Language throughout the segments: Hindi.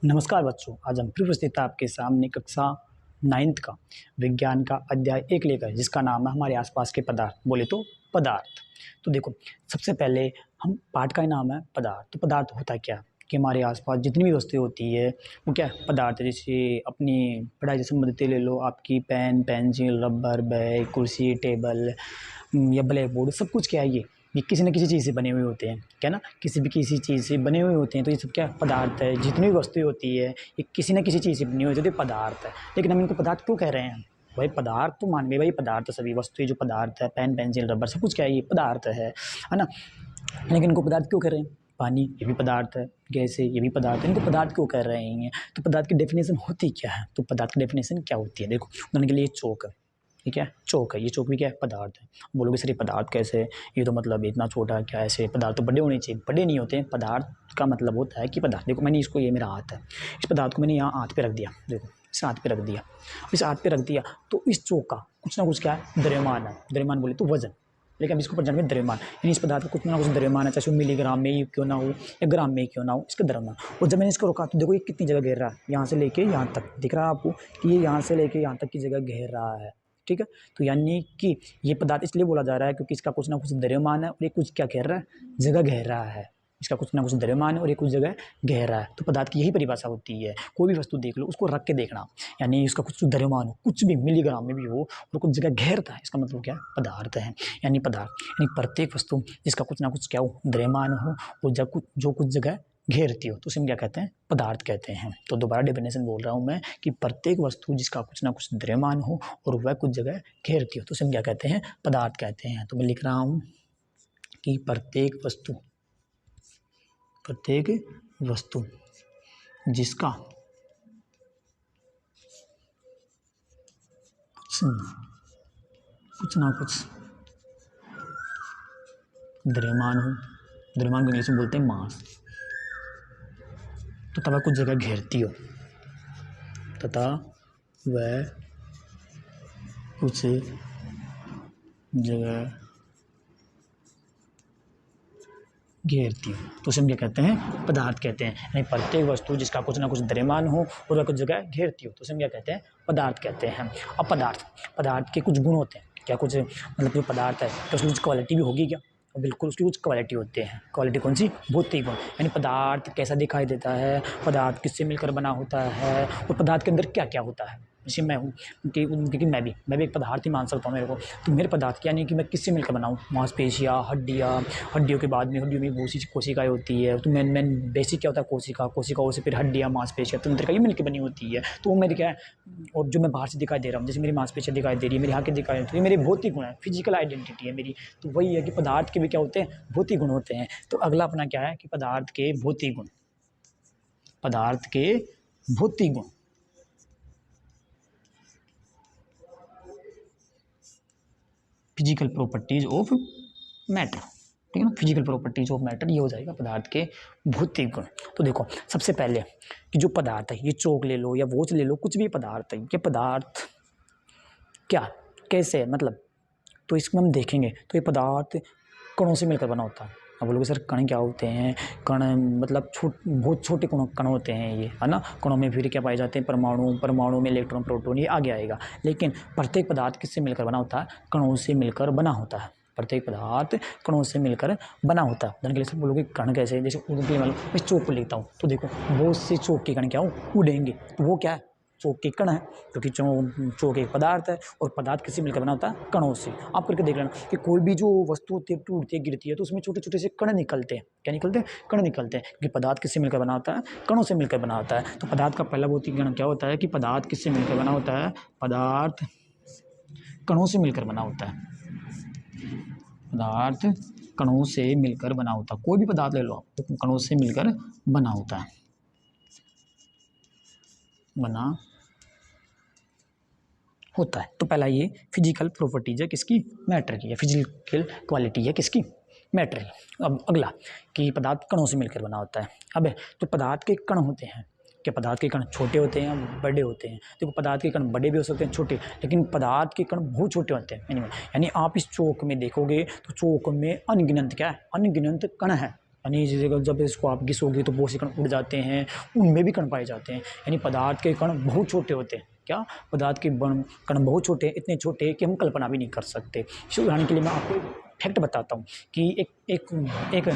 नमस्कार बच्चों, आज हम फिर उपस्थित हैं आपके सामने कक्षा 9th का विज्ञान का अध्याय 1 लेकर, जिसका नाम है हमारे आसपास के पदार्थ। बोले तो पदार्थ। तो देखो, सबसे पहले हम पाठ का ही नाम है पदार्थ। तो पदार्थ होता क्या है कि हमारे आसपास जितनी भी वस्तुएं होती है वो क्या है, पदार्थ है। जैसे अपनी पढ़ाई से संबंधित ले लो, आपकी पेन, पेंसिल, रबर, बैग, कुर्सी, टेबल या ब्लैक बोर्ड, सब कुछ क्या है, ये किसी न किसी चीज़ से बने हुए होते हैं, क्या ना, किसी चीज़ से बने हुए होते हैं। तो ये सब क्या पदार्थ है। जितनी भी वस्तुएं होती है ये किसी न किसी चीज़ से बनी हुई होती है, तो पदार्थ है। लेकिन हम इनको पदार्थ क्यों कह रहे हैं? भाई पदार्थ तो मान गए, भाई पदार्थ सभी वस्तुएं जो पदार्थ है, पेन, पेंसिल, रबर, सब कुछ क्या है, ये पदार्थ है ना। लेकिन इनको पदार्थ क्यों कह रहे हैं? पानी ये भी पदार्थ है, गैस है ये भी पदार्थ है, इनको पदार्थ क्यों कह रहे हैं? तो पदार्थ की डेफिनेशन होती क्या है? तो पदार्थ की डेफिनेशन क्या होती है, देखो उदाहरण के लिए चौक है, ठीक है, चौक है, ये चौक भी क्या है, पदार्थ है। बोलोगे सर ये पदार्थ कैसे, ये तो मतलब इतना छोटा क्या, ऐसे पदार्थ तो बड़े होने चाहिए। बड़े नहीं होते हैं, पदार्थ का मतलब होता है कि पदार्थ। देखो मैंने इसको, ये मेरा हाथ है, इस पदार्थ को मैंने यहाँ हाथ पे रख दिया, देखो इस हाथ पे रख दिया, इस हाथ पे रख दिया, तो इस चौक का कुछ ना कुछ क्या है, द्रव्यमान है। द्रव्यमान बोले तो वजन, लेकिन अब इसको ऊपर जाने में द्रव्यमान, यानी इस पदार्थ का कुछ ना कुछ द्रव्यमान है, चाहे वो मिलीग्राम में ही क्यों ना हो या ग्राम में ही क्यों ना हो, इसका द्रव्यमान। और जब मैंने इसको रोका तो देखो ये कितनी जगह घेर रहा है, यहाँ से लेके यहाँ तक, दिख रहा है आपको कि ये यहाँ से लेके यहाँ तक की जगह घेर रहा है, ठीक है। तो यानी कि ये पदार्थ इसलिए बोला जा रहा है क्योंकि इसका कुछ ना कुछ द्रव्यमान है और ये कुछ क्या घेर रहा है, जगह घेर रहा है। इसका कुछ ना कुछ द्रव्यमान है और ये कुछ जगह घेर रहा है। तो पदार्थ की यही परिभाषा होती है। कोई भी वस्तु देख लो, उसको रख के देखना, यानी उसका कुछ द्रव्यमान हो, कुछ भी मिलीग्राम में भी हो और कुछ जगह घेरता है, इसका मतलब क्या है, पदार्थ है। यानी पदार्थ यानी प्रत्येक वस्तु जिसका कुछ ना कुछ क्या हो, द्रव्यमान हो और जो कुछ जगह घेरती हो, तो उसे हम क्या कहते हैं, पदार्थ कहते हैं। तो दोबारा डेफिनेशन बोल रहा हूँ मैं कि प्रत्येक वस्तु जिसका कुछ ना कुछ द्रव्यमान हो और वह कुछ जगह घेरती हो, तो उसे हम क्या कहते हैं, पदार्थ कहते हैं। तो मैं लिख रहा हूँ कि प्रत्येक वस्तु जिसका कुछ ना कुछ द्रव्यमान हो, द्रव्यमान को इंग्लिश में बोलते हैं मास, तथा वह कुछ जगह घेरती हो, तथा वह कुछ जगह घेरती हो, तो उसे हम क्या कहते हैं, पदार्थ कहते हैं। यानी प्रत्येक वस्तु जिसका कुछ ना कुछ द्रव्यमान हो और वह कुछ जगह घेरती हो, तो उसे हम क्या कहते हैं, पदार्थ कहते हैं। अब पदार्थ के कुछ गुण होते हैं, क्या कुछ मतलब जो पदार्थ है तो उसकी कुछ क्वालिटी भी होगी क्या? बिल्कुल, उसकी कुछ क्वालिटी होते हैं। क्वालिटी कौन सी? भौतिक गुण, यानी पदार्थ कैसा दिखाई देता है, पदार्थ किससे मिलकर बना होता है और पदार्थ के अंदर क्या क्या होता है। जैसे मैं हूँ क्योंकि मैं भी एक पदार्थ ही मान सकता हूँ मेरे को। तो मेरे पदार्थ यानी कि मैं किससे मिलकर बना हूँ, मांसपेशियाँ, हड्डियों के बाद में हड्डियों में बहुत सी कोशिकाएं होती है। तो मेन बेसिक क्या होता है, कोशिकाओं से फिर हड्डियाँ, मांसपेशियाँ, तंत्रिका, ये मिलकर बनी होती है। तो वो मेरी क्या है, और जो मैं बाहर से दिखाई दे रहा हूँ, जैसे मेरी मांसपेशियाँ दिखाई दे रही है, मेरी आँखें दिखाई दे रही है, तो ये मेरे भौतिक गुण है, फिजिकल आइडेंटिटी है मेरी। तो वही है कि पदार्थ के भी क्या होते हैं, भौतिक गुण होते हैं। तो अगला अपना क्या है कि पदार्थ के भौतिक गुण, पदार्थ के भौतिक गुण, फिजिकल प्रॉपर्टीज ऑफ मैटर, ठीक है ना, फिजिकल प्रॉपर्टीज ऑफ मैटर, ये हो जाएगा पदार्थ के भौतिक गुण। तो देखो सबसे पहले कि जो पदार्थ है, ये चौक ले लो या वॉच ले लो, कुछ भी पदार्थ है, ये पदार्थ क्या कैसे है मतलब, तो इसमें हम देखेंगे तो ये पदार्थ कणों से मिलकर बना होता है। अब बोलोगे सर कण क्या होते हैं? कण मतलब बहुत छोटे कण होते हैं ये, है ना। कणों में फिर क्या पाए जाते हैं, परमाणु में इलेक्ट्रॉन, प्रोटॉन, ये आगे आएगा। लेकिन प्रत्येक पदार्थ किससे मिलकर बना होता है? कणों से मिलकर बना होता है। प्रत्येक पदार्थ कणों से मिलकर बना होता है। उदाहरण के लिए सर बोलोगे कण कैसे, जैसे उदाहरण के लिए मैं चौक को लिखता हूँ, तो देखो बहुत से चौक के कण क्या हो, उड़ेंगे, तो वो क्या है, चौक के कण है, क्योंकि चौक एक पदार्थ है और पदार्थ किससे मिलकर बना होता है, कणों से। आप करके देख लेना कि कोई भी जो वस्तु होती है, टूटती है, गिरती है, तो उसमें छोटे छोटे से कण निकलते हैं। क्या निकलते हैं? कण निकलते हैं, क्योंकि पदार्थ किससे मिलकर बना होता है, कणों से मिलकर बना होता है। तो पदार्थ का पहला भौतिक गुण क्या होता है कि पदार्थ किससे मिलकर बना होता है, पदार्थ कणों से मिलकर बना होता है। पदार्थ कणों से मिलकर बना होता है, कोई भी पदार्थ ले लो आप, तो कणों से मिलकर बना होता है, बना होता है। तो पहला ये फिजिकल प्रॉपर्टीज है किसकी, मैटर की, या फिजिकल क्वालिटी है किसकी, मैटर की। अब अगला कि पदार्थ कणों से मिलकर बना होता है। अब जो पदार्थ के कण होते हैं, क्या पदार्थ के कण छोटे होते हैं या बड़े होते हैं? देखो पदार्थ के कण बड़े भी हो सकते हैं, छोटे, लेकिन पदार्थ के कण बहुत छोटे होते हैं। यानी आप इस चौक में देखोगे तो चौक में अनगिनत क्या है, अनगिनत कण है, यानी इसी जगह जब इसको आप घिसोगे तो बहुत से कण उड़ जाते हैं, उनमें भी कण पाए जाते हैं। यानी पदार्थ के कण बहुत छोटे होते हैं। क्या? पदार्थ के कण बहुत छोटे हैं, इतने छोटे हैं कि हम कल्पना भी नहीं कर सकते। इसे उदाहरण के लिए मैं आपको एक फैक्ट बताता हूँ कि एक एक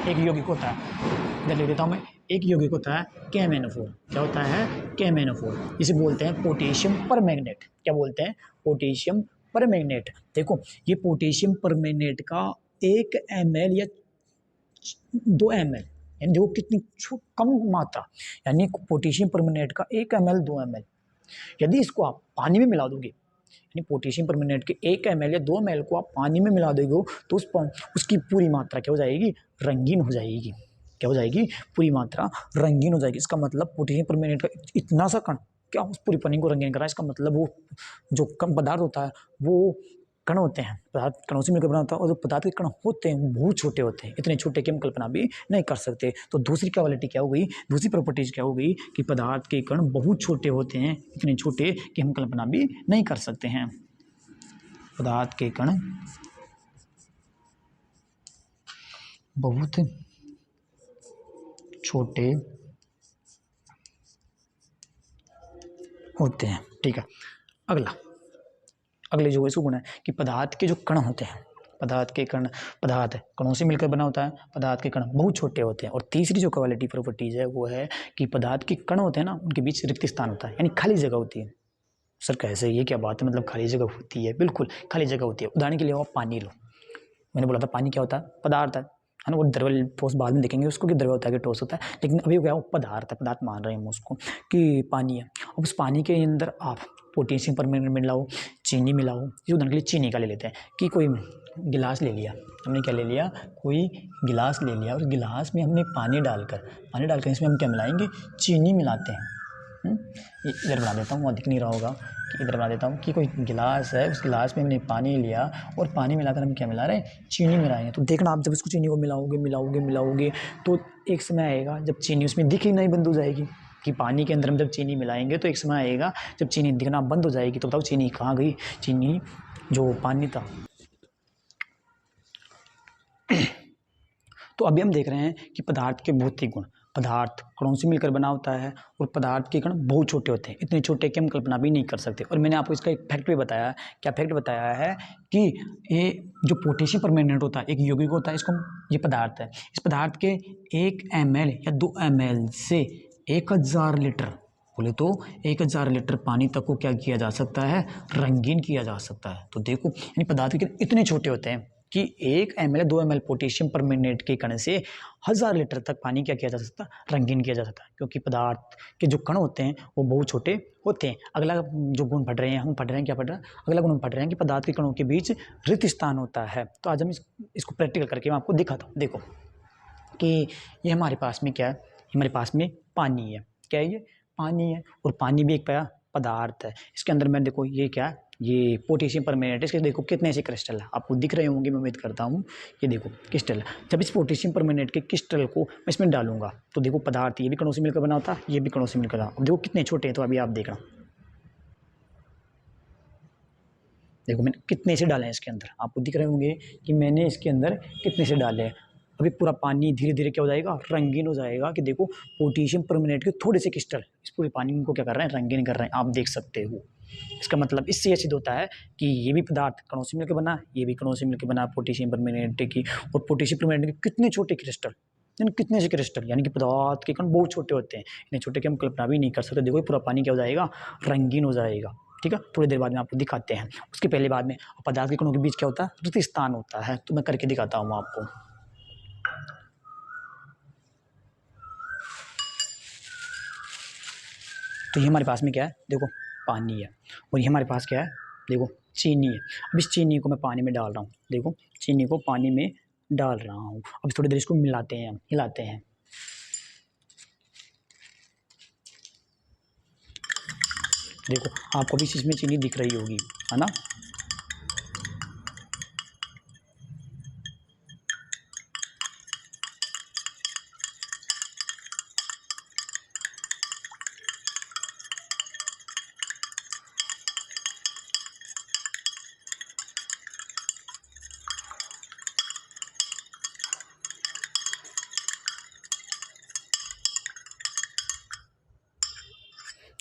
एक यौगिक होता है, इधर लिख देता हूँ मैं। एक यौगिक होता है KMnO4। क्या होता है? KMnO4। इसे बोलते हैं पोटेशियम परमैंगनेट। क्या बोलते हैं? Potassium permanganate. देखो, ये पोटेशियम परमैंगनेट का 1 ml या 2 ml, यानी देखो कितनी कम मात्रा, यानी पोटेशियम परमैंगनेट का 1 ml 2 ml, यदि इसको आप पानी में मिला दोगे, यानी पोटेशियम परमैंगनेट के 1 ml या 2 ml को आप पानी में मिला दोगे तो उसकी पूरी मात्रा क्या हो जाएगी? रंगीन हो जाएगी। क्या हो जाएगी? पूरी मात्रा रंगीन हो जाएगी। इसका मतलब पोटेशियम परमैंगनेट का इतना सा कण क्या उस पूरी पानी को रंगीन कर रहा है। इसका मतलब वो जो कम पदार्थ होता है वो कण होते हैं, पदार्थ कणों से मिलकर बना होता है, और जो पदार्थ के कण होते हैं वो बहुत छोटे होते हैं, इतने छोटे कि हम कल्पना भी नहीं कर सकते। तो दूसरी क्वालिटी क्या हो गई? दूसरी प्रॉपर्टीज क्या हो गई कि पदार्थ के कण बहुत छोटे होते हैं, इतने छोटे कि हम कल्पना भी नहीं कर सकते हैं। पदार्थ के कण बहुत छोटे होते हैं। ठीक है, अगले जो इसको गुण है कि पदार्थ के जो कण होते हैं, पदार्थ के कण, पदार्थ कणों से मिलकर बना होता है, पदार्थ के कण बहुत छोटे होते हैं। और तीसरी जो क्वालिटी प्रॉपर्टीज है वो है कि पदार्थ के कण होते हैं ना, उनके बीच रिक्त स्थान होता है, यानी खाली जगह होती है। सर कैसे? ये क्या बात है, मतलब खाली जगह होती है? बिल्कुल खाली जगह होती है। उदाहरण के लिए आप पानी लो, मैंने बोला था पानी क्या होता है? पदार्थ है ना। वो द्रव्य ठोस बाद में देखेंगे उसको कि द्रव्य होता है कि ठोस होता है, लेकिन अभी क्या वो पदार्थ है, पदार्थ मान रहे हैं हम उसको कि पानी है। अब उस पानी के अंदर आप पोटेशियम परमैंगनेट मिलाओ, चीनी मिलाओ। ये उदाहरण के लिए चीनी का ले लेते हैं कि कोई गिलास ले लिया हमने, क्या ले लिया? कोई गिलास ले लिया, और गिलास में हमने पानी डालकर इसमें हम क्या मिलाएंगे? चीनी मिलाते हैं। इधर बना देता हूँ, वहाँ दिख नहीं रहा होगा कि इधर बना देता हूँ कि कोई गिलास है, उस गिलास में हमने पानी लिया और पानी मिलाकर हम क्या मिला रहे हैं? चीनी मिला रहे हैं। तो देखना आप जब इसको चीनी को मिलाओगे तो एक समय आएगा जब चीनी उसमें दिख ही नहीं बंद हो जाएगी। कि पानी के अंदर हम जब चीनी मिलाएंगे तो एक समय आएगा जब चीनी दिखना बंद हो जाएगी। तो बताओ चीनी कहाँ गई? चीनी जो पानी था। तो अभी हम देख रहे हैं कि पदार्थ के भौतिक गुण, पदार्थ कणों से मिलकर बना होता है और पदार्थ के कण बहुत छोटे होते हैं, इतने छोटे कि हम कल्पना भी नहीं कर सकते। और मैंने आपको इसका एक फैक्ट भी बताया। क्या फैक्ट बताया है? कि ये जो पोटेशियम परमैंगनेट होता है, एक यौगिक होता है, इसको ये पदार्थ है, इस पदार्थ के 1 ml या 2 ml से 1000 लीटर, बोले तो 1000 लीटर पानी तक को क्या किया जा सकता है? रंगीन किया जा सकता है। तो देखो, यानी पदार्थ के इतने छोटे होते हैं कि 1 ml 2 ml पोटेशियम परमैंगनेट के कण से 1000 लीटर तक पानी क्या किया जा सकता है? रंगीन किया जा सकता है, क्योंकि पदार्थ के जो कण होते हैं वो बहुत छोटे होते हैं। अगला जो गुण पढ़ रहे हैं, हम पढ़ रहे हैं, क्या पढ़ रहे हैं? अगला गुण हम पढ़ रहे हैं कि पदार्थ के कणों के बीच रिक्त स्थान होता है। तो आज हम इसको प्रैक्टिकल करके मैं आपको दिखाता हूँ। देखो कि ये हमारे पास में क्या है? हमारे पास में पानी है। क्या है ये? पानी है, और पानी भी एक पदार्थ है। इसके अंदर मैं देखो ये क्या है? ये पोटेशियम परमैंगनेट है। इसके देखो कितने ऐसे क्रिस्टल है, आपको दिख रहे होंगे, मैं उम्मीद करता हूँ। ये देखो क्रिस्टल है। जब इस पोटेशियम परमैंगनेट के क्रिस्टल को मैं इसमें डालूंगा तो देखो पदार्थ ये भी कणों से मिलकर बना होता है, ये भी कणों से मिलकर बना। अब देखो कितने छोटे हैं, तो अभी आप देखना। देखो मैंने कितने से डाले हैं इसके अंदर, आपको दिख रहे होंगे कि मैंने इसके अंदर कितने से डाले हैं। अभी पूरा पानी धीरे धीरे क्या हो जाएगा? रंगीन हो जाएगा। कि देखो पोटेशियम परमैंगनेट के थोड़े से क्रिस्टल इस पूरे पानी को क्या कर रहे हैं? रंगीन कर रहे हैं, आप देख सकते हो। इसका मतलब इससे यह सिद्ध होता है कि ये भी पदार्थ कणों से मिलकर बना, ये भी कणों से मिलकर बना, पोटेशियम परमैंगनेट की। और पोटेशियम परमैंगनेट के कितने छोटे क्रिस्टल, यानी कितने से क्रिस्टल, यानी कि पदार्थ के कण बहुत छोटे होते हैं, इतने छोटे कि हम कल्पना भी नहीं कर सकते। देखो पूरा पानी क्या हो जाएगा? रंगीन हो जाएगा। ठीक है, थोड़ी देर बाद में आपको दिखाते हैं। उसके पहले बाद में पदार्थ के कणों के बीच क्या होता है? रिक्त स्थान होता है। तो मैं करके दिखाता हूँ आपको। तो ये हमारे पास में क्या है? देखो पानी है, और ये हमारे पास क्या है? देखो चीनी है। अब इस चीनी को मैं पानी में डाल रहा हूँ। देखो चीनी को पानी में डाल रहा हूँ। अब थोड़ी देर इसको मिलाते हैं, हम हिलाते हैं। देखो आपको भी इस चीज़ में चीनी दिख रही होगी, है ना?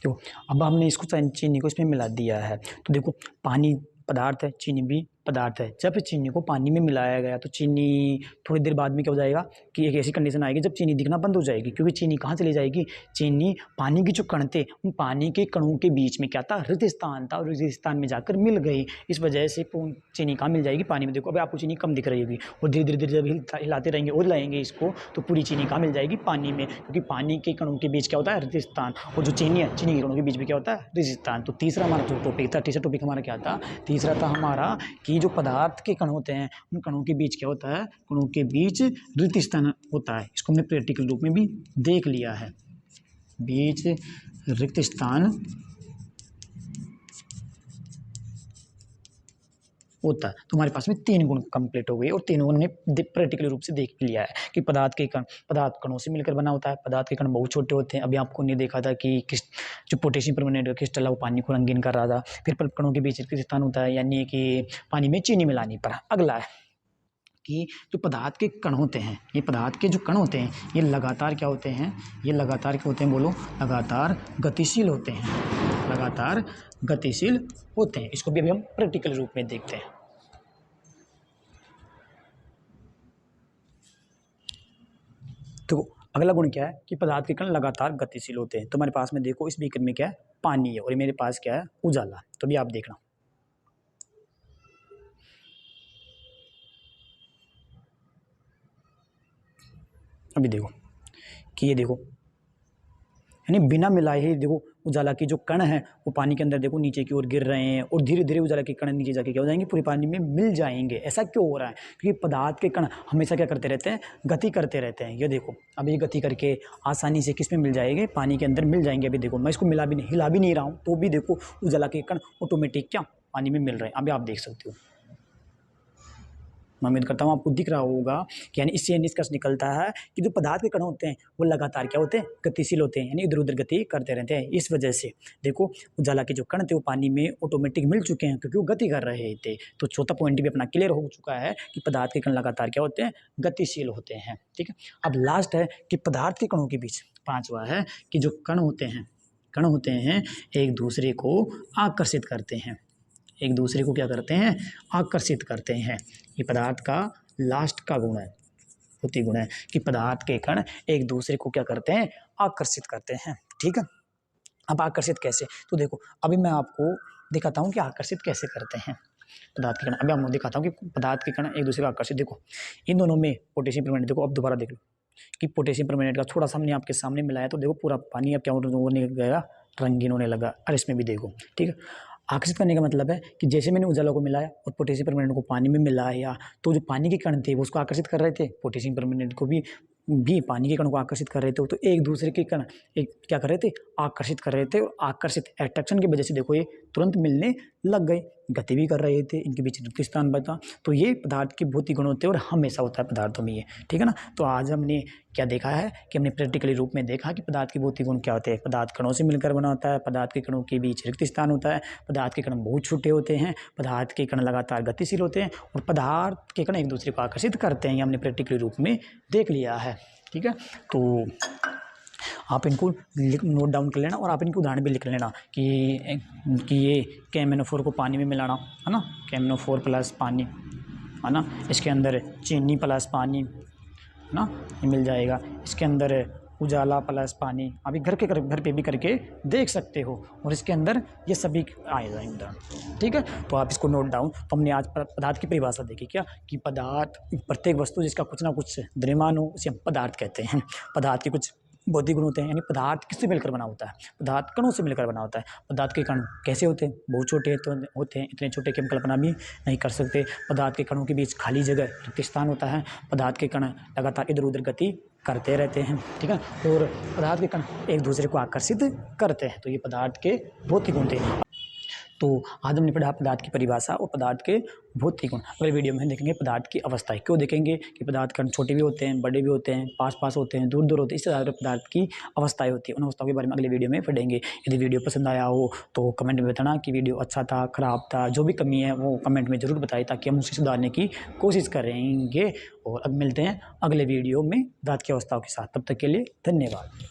देखो अब हमने इसको चीनी को इसमें मिला दिया है, तो देखो पानी पदार्थ है, चीनी भी पदार्थ है। जब चीनी को पानी में मिलाया गया तो चीनी थोड़ी देर बाद में क्या हो जाएगा कि एक ऐसी कंडीशन आएगी जब चीनी दिखना बंद हो जाएगी, क्योंकि चीनी कहाँ चली जाएगी, चीनी पानी के जो कण थे उन पानी के कणों के बीच में क्या था, रिक्त स्थान था, और रिक्त स्थान में जाकर मिल गई। इस वजह से चीनी कहाँ मिल जाएगी, पानी में। देखो अभी आपको चीनी कम दिख रही होगी और धीरे धीरे जब हिलाते रहेंगे और लाएंगे इसको तो पूरी चीनी कहाँ मिल जाएगी, पानी में, क्योंकि पानी के कणों के बीच क्या होता है, रिक्त स्थान, और जो चीनी है चीनी के कणों के बीच में क्या होता है, रिक्त स्थान। तो तीसरा हमारा जो टॉपिक था, तीसरा टॉपिक हमारा क्या था, तीसरा था हमारा कि जो पदार्थ के कण होते हैं उन कणों के बीच क्या होता है, कणों के बीच रिक्त स्थान होता है। इसको हमने प्रैक्टिकल रूप में भी देख लिया है, बीच रिक्त स्थान होता है। तो हमारे पास में 3 गुण कंप्लीट हो गए और तीनों हमने प्रैक्टिकल रूप से देख लिया है कि पदार्थ कणों से मिलकर बना होता है। पदार्थ के कण बहुत छोटे होते हैं। अभी आपको नहीं देखा था कि जो पोटेशियम परमानेंट क्रिस्टल है वो पानी को रंगीन कर रहा था। फिर कणों के बीच रिक्त स्थान होता है, यानी कि पानी में चीनी मिलाने पर। अगला है कि जो पदार्थ के कण होते हैं, ये पदार्थ के जो कण होते हैं ये लगातार क्या होते हैं, ये लगातार क्या होते हैं, बोलो, लगातार गतिशील होते हैं, लगातार गतिशील होते हैं। इसको भी अभी हम प्रैक्टिकल रूप में देखते हैं। तो अगला गुण क्या है कि पदार्थ के कण लगातार गतिशील होते हैं। तो हमारे पास में देखो इस बीकर में क्या है, पानी है, और मेरे पास क्या है, उजाला। तो भी आप देखना, अभी देखो कि ये देखो, यानी बिना मिलाए ही देखो उजाला के जो कण हैं वो पानी के अंदर देखो नीचे की ओर गिर रहे हैं, और धीरे धीरे उजाला के कण नीचे जाके क्या हो जाएंगे, पूरे पानी में मिल जाएंगे। ऐसा क्यों हो रहा है, क्योंकि पदार्थ के कण हमेशा क्या करते रहते हैं, गति करते रहते हैं। ये देखो अब ये गति करके आसानी से किस में मिल जाएंगे, पानी के अंदर मिल जाएंगे। अभी देखो मैं इसको हिला भी नहीं रहा हूँ, तो भी देखो उजाला के कण ऑटोमेटिक क्या पानी में मिल रहे हैं। अभी आप देख सकते हो, मैं उम्मीद करता हूँ आपको दिख रहा होगा कि यानी इससे निष्कर्ष निकलता है कि जो पदार्थ के कण होते हैं वो लगातार क्या होते हैं, गतिशील होते हैं, यानी इधर उधर गति करते रहते हैं। इस वजह से देखो उजाला के जो कण थे वो पानी में ऑटोमेटिक मिल चुके हैं, क्योंकि वो गति कर रहे थे। तो चौथा पॉइंट भी अपना क्लियर हो चुका है कि पदार्थ के कण लगातार क्या होते हैं, गतिशील होते हैं। ठीक है, अब लास्ट है कि पदार्थ के कणों के बीच, पांचवा है कि जो कण होते हैं एक दूसरे को आकर्षित करते हैं, एक दूसरे को क्या करते हैं, आकर्षित करते हैं। ये पदार्थ का लास्ट का गुण है, द्वितीय गुण है कि पदार्थ के कण एक दूसरे को क्या करते हैं, आकर्षित करते हैं। ठीक है, अब आकर्षित कैसे, तो देखो अभी मैं आपको दिखाता हूँ कि आकर्षित कैसे करते हैं पदार्थ के कण। अभी आपको दिखाता हूँ कि पदार्थ के कण एक दूसरे को आकर्षित, देखो इन दोनों में पोटेशियम परमानेंट, देखो अब दोबारा देख लो कि पोटेशियम परमानेंट का थोड़ा सा हमने आपके सामने मिलाया, तो देखो पूरा पानी अब क्या होने गया, रंगीन होने लगा। और इसमें भी देखो, ठीक है, आकर्षित करने का मतलब है कि जैसे मैंने उजाला को मिलाया और पोटेशियम परमानेंट को पानी में मिलाया, तो जो पानी के कण थे वो उसको आकर्षित कर रहे थे, पोटेशियम परमानेंट को भी पानी के कण को आकर्षित कर रहे थे। तो एक दूसरे के कण एक क्या कर रहे थे, आकर्षित कर रहे थे, और आकर्षित अट्रैक्शन की वजह से देखो ये तुरंत मिलने लग गए, गति भी कर रहे थे, इनके बीच रिक्त स्थान बचा। तो ये पदार्थ के भौतिक गुण होते हैं और हमेशा होता है पदार्थों में ये। ठीक है ना, तो आज हमने क्या देखा है कि हमने प्रैक्टिकली रूप में देखा कि पदार्थ के भौतिक गुण क्या होते हैं। पदार्थ कणों से मिलकर बना होता है, पदार्थ के कणों के बीच रिक्त स्थान होता है, पदार्थ के कण बहुत छोटे होते हैं, पदार्थ के कण लगातार गतिशील होते हैं, और पदार्थ के कण एक दूसरे को आकर्षित करते हैं। ये हमने प्रैक्टिकली रूप में देख लिया है। ठीक है, तो आप इनको नोट डाउन कर लेना, और आप इनके उदाहरण भी लिख लेना कि ये KMnO4 को पानी में मिलाना है ना, KMnO4 प्लस पानी है ना, इसके अंदर चीनी प्लस पानी है ना, ये मिल जाएगा। इसके अंदर उजाला प्लस पानी, अभी घर पे भी करके देख सकते हो, और इसके अंदर ये सभी आए जाएंगे उदाहरण। ठीक है, तो आप इसको नोट डाउन। तो हमने आज पदार्थ की परिभाषा देखी क्या, कि पदार्थ प्रत्येक वस्तु जिसका कुछ ना कुछ द्रव्यमान हो उसे हम पदार्थ कहते हैं। पदार्थ के कुछ भौतिक गुण होते हैं, यानी पदार्थ किससे मिलकर बना होता है, पदार्थ कणों से मिलकर बना होता है। पदार्थ के कण कैसे होते हैं, बहुत छोटे होते हैं, इतने छोटे कि हम कल्पना भी नहीं कर सकते। पदार्थ के कणों के बीच खाली जगह रिक्त स्थान होता है। पदार्थ के कण लगातार इधर उधर गति करते रहते हैं। ठीक है, और पदार्थ के कण एक दूसरे को आकर्षित करते हैं। तो ये पदार्थ के भौतिक गुण थे। तो आज हमने पढ़ा पदार्थ की परिभाषा और पदार्थ के भौतिक गुण। अगले वीडियो में देखेंगे पदार्थ की अवस्थाएं। क्यों देखेंगे कि पदार्थ कण छोटे भी होते हैं, बड़े भी होते हैं, पास होते हैं, दूर होते हैं, इससे ज़्यादा पदार्थ की अवस्थाएं होती है। उन अवस्थाओं के बारे में अगले वीडियो में पढ़ेंगे। यदि वीडियो पसंद आया हो तो कमेंट में बताना कि वीडियो अच्छा था, खराब था, जो भी कमी है वो कमेंट में ज़रूर बताएं, ताकि हम उसे सुधारने की कोशिश करेंगे। और अब मिलते हैं अगले वीडियो में पदार्थ की अवस्थाओं के साथ। तब तक के लिए धन्यवाद।